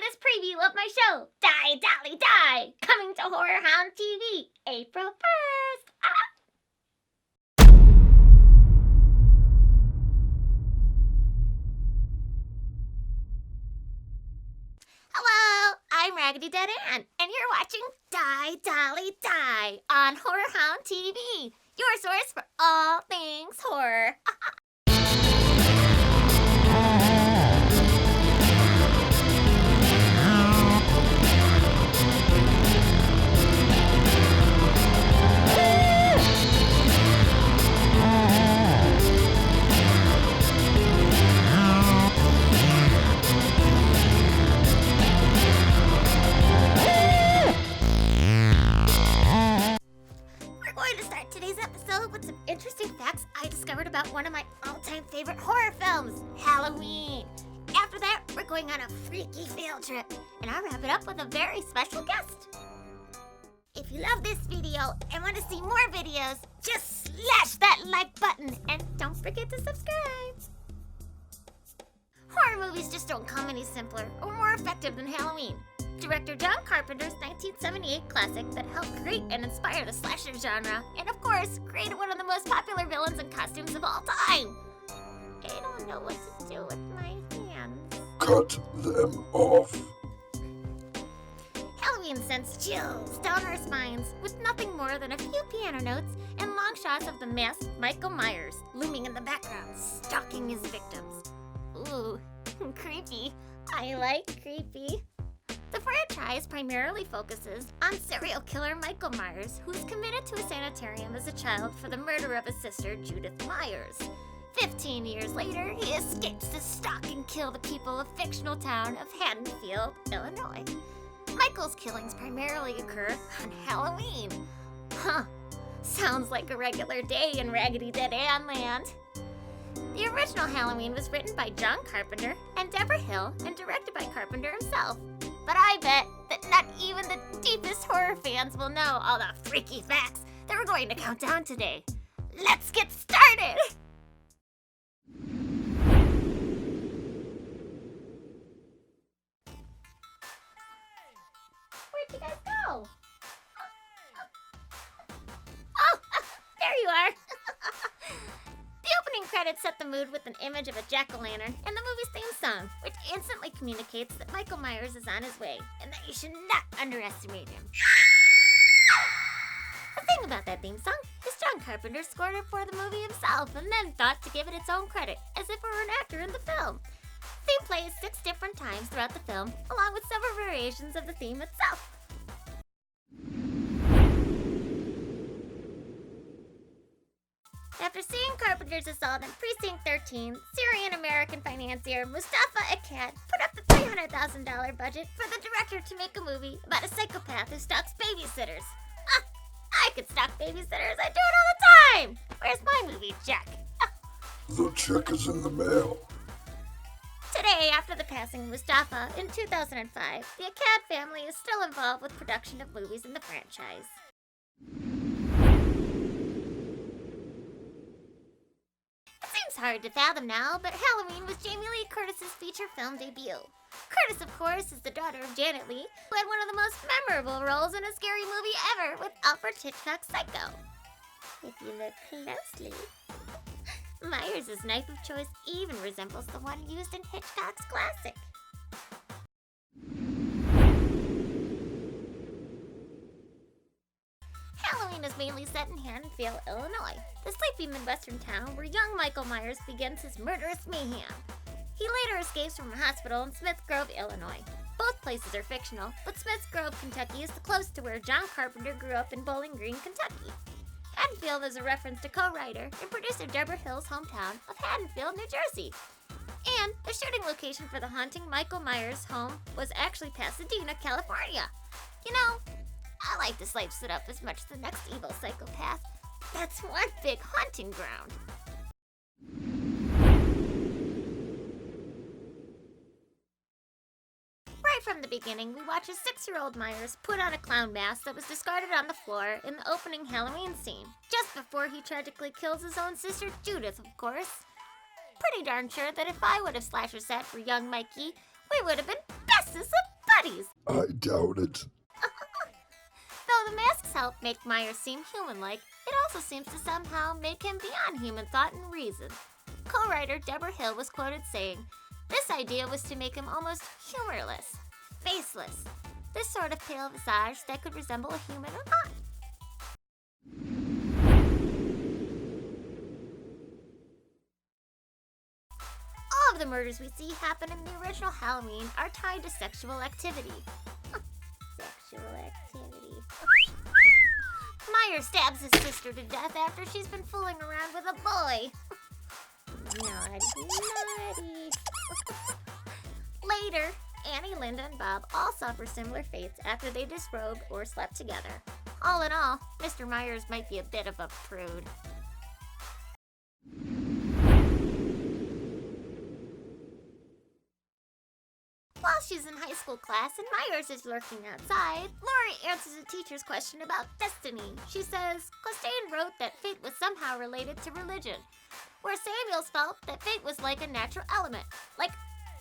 latest preview of my show, Die Dolly Die, coming to HorrorHound TV April 1st. Hello, I'm Raggedy Dead Ann, and you're watching Die Dolly Die on HorrorHound TV, your source for all things horror. Today's episode with some interesting facts I discovered about one of my all-time favorite horror films, Halloween. After that, we're going on a freaky field trip, and I'll wrap it up with a very special guest. If you love this video and want to see more videos, just slash that like button, and don't forget to subscribe. Horror movies just don't come any simpler or more effective than Halloween. Director John Carpenter's 1978 classic that helped create and inspire the slasher genre, and of course, created one of the most popular villains and costumes of all time. I don't know what to do with my hands. Cut them off. Halloween sends chills down our spines with nothing more than a few piano notes and long shots of the masked Michael Myers looming in the background, stalking his victims. Ooh, creepy. I like creepy. The franchise primarily focuses on serial killer Michael Myers, who is committed to a sanitarium as a child for the murder of his sister, Judith Myers. 15 years later, he escapes to stalk and kill the people of fictional town of Haddonfield, Illinois. Michael's killings primarily occur on Halloween. Huh, sounds like a regular day in Raggedy Dead Ann land. The original Halloween was written by John Carpenter and Deborah Hill and directed by Carpenter himself. But I bet that not even the deepest horror fans will know all the freaky facts that we're going to count down today. Let's get started! Where'd you guys go? Oh, there you are! The opening credits set the mood with an image of a jack-o'-lantern and the movie's theme song, which instantly communicates that Michael Myers is on his way and that you should not underestimate him. The thing about that theme song is John Carpenter scored it for the movie himself and then thought to give it its own credit, as if it were an actor in the film. The theme plays 6 different times throughout the film, along with several variations of the theme itself. After seeing Carpenter's assault on Precinct 13, Syrian-American financier Mustafa Akkad put up the $300,000 budget for the director to make a movie about a psychopath who stalks babysitters. I could stalk babysitters, I do it all the time! Where's my movie check? The check is in the mail. Today, after the passing of Mustafa in 2005, the Akkad family is still involved with production of movies in the franchise. It's hard to fathom now, but Halloween was Jamie Lee Curtis's feature film debut. Curtis, of course, is the daughter of Janet Leigh, who had one of the most memorable roles in a scary movie ever with Alfred Hitchcock's Psycho. If you look closely, Myers' knife of choice even resembles the one used in Hitchcock's classic. Halloween is mainly set in Haddonfield, Illinois, the sleepy Midwestern town where young Michael Myers begins his murderous mayhem. He later escapes from a hospital in Smith Grove, Illinois. Both places are fictional, but Smith Grove, Kentucky is the closest to where John Carpenter grew up in Bowling Green, Kentucky. Haddonfield is a reference to co-writer and producer Deborah Hill's hometown of Haddonfield, New Jersey. And the shooting location for the haunting Michael Myers home was actually Pasadena, California. You know, I like to slice it up as much as the next evil psychopath. That's one big hunting ground. Right from the beginning, we watch a 6-year-old Myers put on a clown mask that was discarded on the floor in the opening Halloween scene, just before he tragically kills his own sister Judith, of course. Pretty darn sure that if I would have slasher sat for young Mikey, we would have been best this is some buddies. I doubt it. Though the masks help make Myers seem human-like, it also seems to somehow make him beyond human thought and reason. Co-writer Deborah Hill was quoted saying, "This idea was to make him almost humorless, faceless. This sort of pale visage that could resemble a human or not." All of the murders we see happen in the original Halloween are tied to sexual activity. Sexual activity. Myers stabs his sister to death after she's been fooling around with a boy. Naughty. Later, Annie, Linda, and Bob all suffer similar fates after they disrobed or slept together. All in all, Mr. Myers might be a bit of a prude. While she's in high school class and Myers is lurking outside, Laurie answers a teacher's question about destiny. She says Costain wrote that fate was somehow related to religion, where Samuels felt that fate was like a natural element, like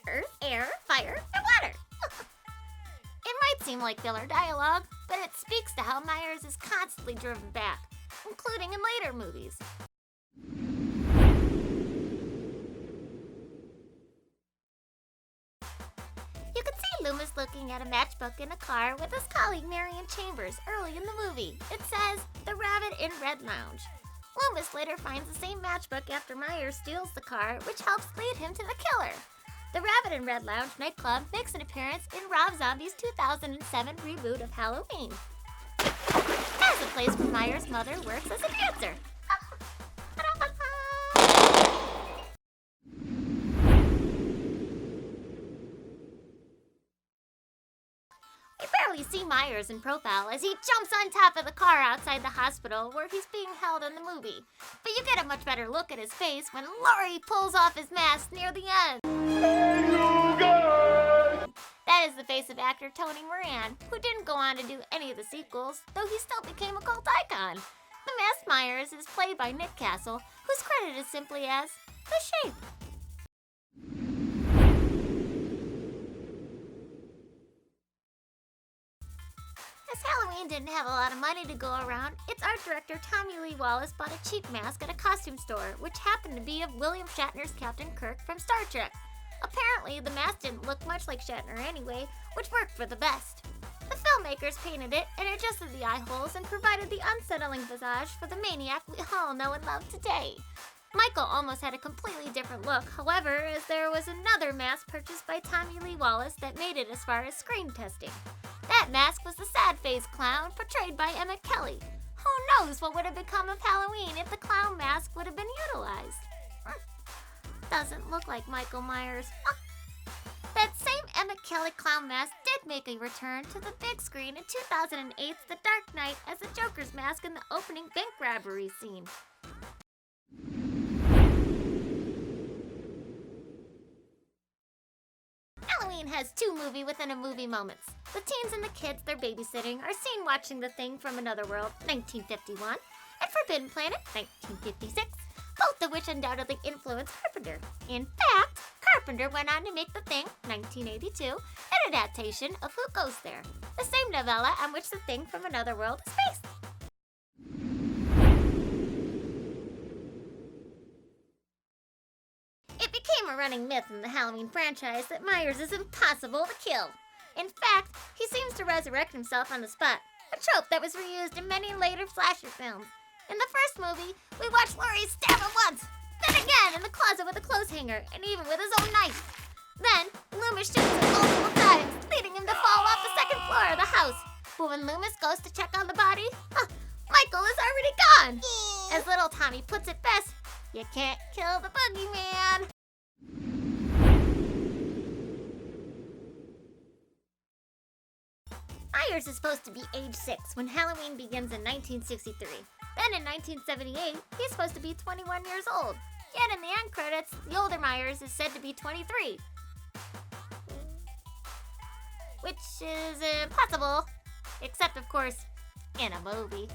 earth, air, fire, and water. It might seem like filler dialogue, but it speaks to how Myers is constantly driven back, including in later movies. You can see Loomis looking at a matchbook in a car with his colleague Marion Chambers early in the movie. It says, "The Rabbit in Red Lounge." Loomis later finds the same matchbook after Myers steals the car, which helps lead him to the killer. The Rabbit in Red Lounge nightclub makes an appearance in Rob Zombie's 2007 reboot of Halloween. As a place where Myers' mother works as a dancer. We barely see Myers in profile as he jumps on top of the car outside the hospital where he's being held in the movie. But you get a much better look at his face when Laurie pulls off his mask near the end. That is the face of actor Tony Moran, who didn't go on to do any of the sequels, though he still became a cult icon. The masked Myers is played by Nick Castle, whose credit is simply as The Shape. As Halloween didn't have a lot of money to go around, its art director Tommy Lee Wallace bought a cheap mask at a costume store, which happened to be of William Shatner's Captain Kirk from Star Trek. Apparently, the mask didn't look much like Shatner anyway, which worked for the best. The filmmakers painted it and adjusted the eye holes and provided the unsettling visage for the maniac we all know and love today. Michael almost had a completely different look, however, as there was another mask purchased by Tommy Lee Wallace that made it as far as screen testing. That mask was the sad-faced clown portrayed by Emmett Kelly. Who knows what would have become of Halloween if the clown mask would have been utilized? Doesn't look like Michael Myers. That same Emmett Kelly clown mask did make a return to the big screen in 2008's The Dark Knight as the Joker's mask in the opening bank robbery scene. Halloween has two movie-within-a-movie moments. The teens and the kids they're babysitting are seen watching The Thing from Another World, 1951, and Forbidden Planet, 1956, both of which undoubtedly influenced Carpenter. In fact, Carpenter went on to make The Thing, 1982, an adaptation of Who Goes There, the same novella on which The Thing from Another World is based. It became a running myth in the Halloween franchise that Myers is impossible to kill. In fact, he seems to resurrect himself on the spot, a trope that was reused in many later slasher films. In the first movie, we watch Laurie stab him once, then again in the closet with a clothes hanger, and even with his own knife. Then, Loomis shoots him multiple times, leading him to fall off the second floor of the house. But when Loomis goes to check on the body, Michael is already gone. As little Tommy puts it best, you can't kill the boogeyman. Myers is supposed to be age 6 when Halloween begins in 1963. Then in 1978, he's supposed to be 21 years old. Yet in the end credits, the older Myers is said to be 23. Which is impossible, except of course, in a movie.